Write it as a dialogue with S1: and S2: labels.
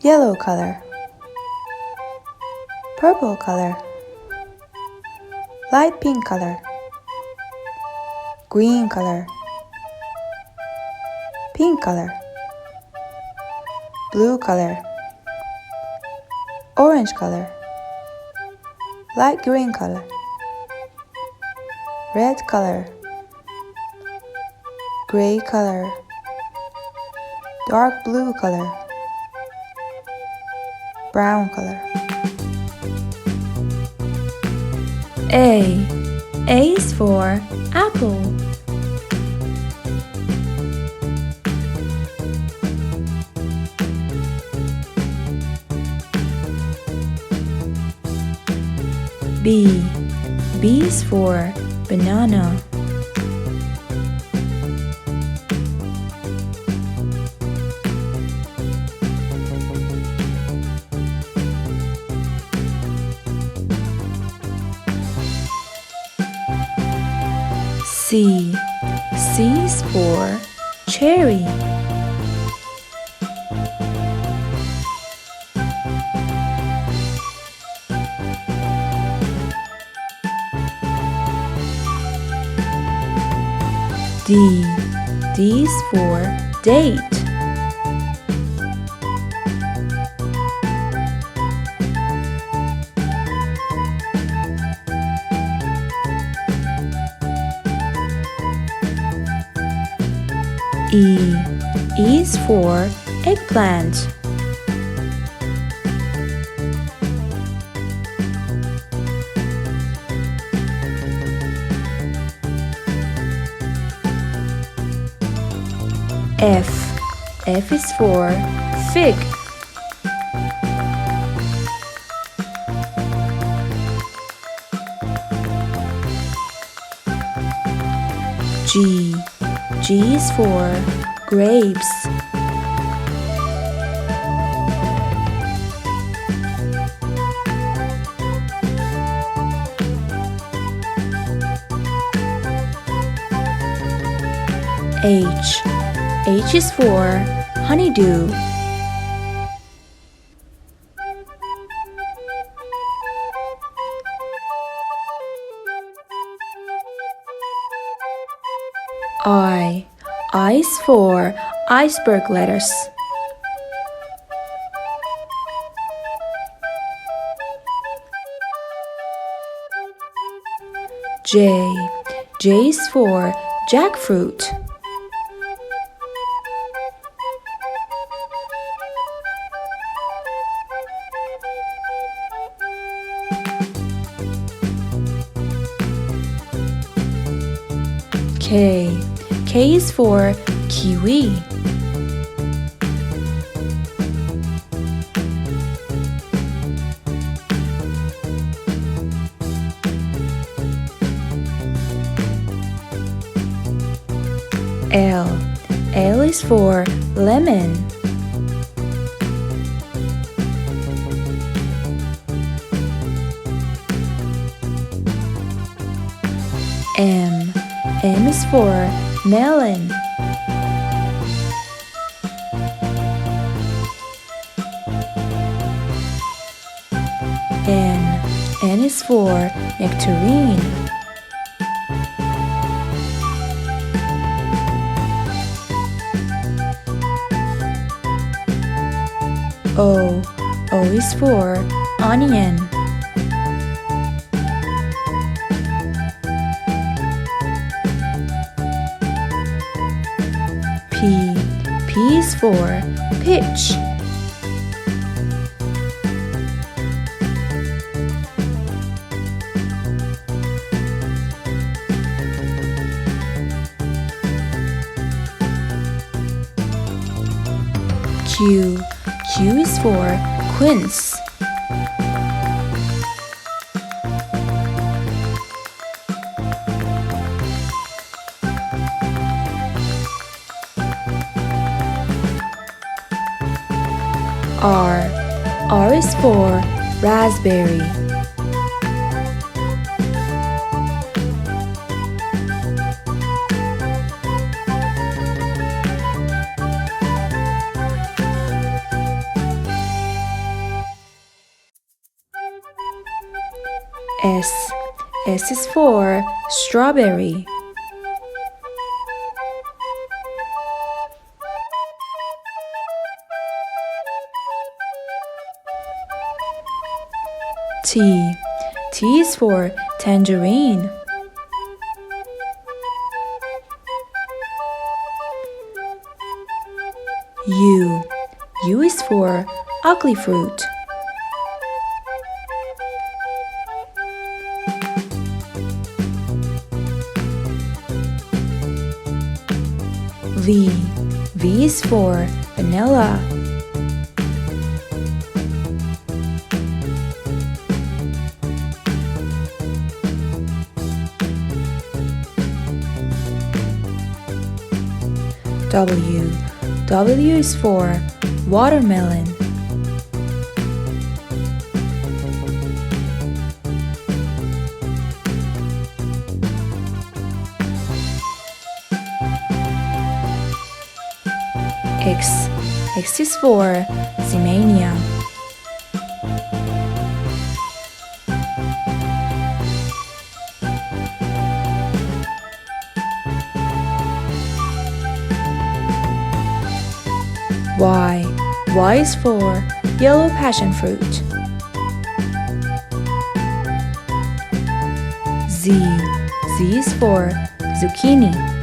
S1: yellow color, purple color, light pink color, green color, pink color, blue color, orange color, light green color, red color, gray color, dark blue color, brown color.
S2: A is for apple. B is for banana. C is for cherry. D is for date. E is for eggplant. F is for fig. G is for grapes. H is for honeydew. I is for iceberg lettuce. J is for jackfruit. K is for kiwi. L is for lemon. M is for melon. N is for nectarine. O is for onion. P is for peach. Q is for quince. R is for raspberry. S. S is for strawberry. T. T is for tangerine. U. U is for ugly fruit. V. V is for vanilla. W. W is for watermelon. X. X is for Ximania. Y. Y is for yellow passion fruit. Z. Z is for zucchini.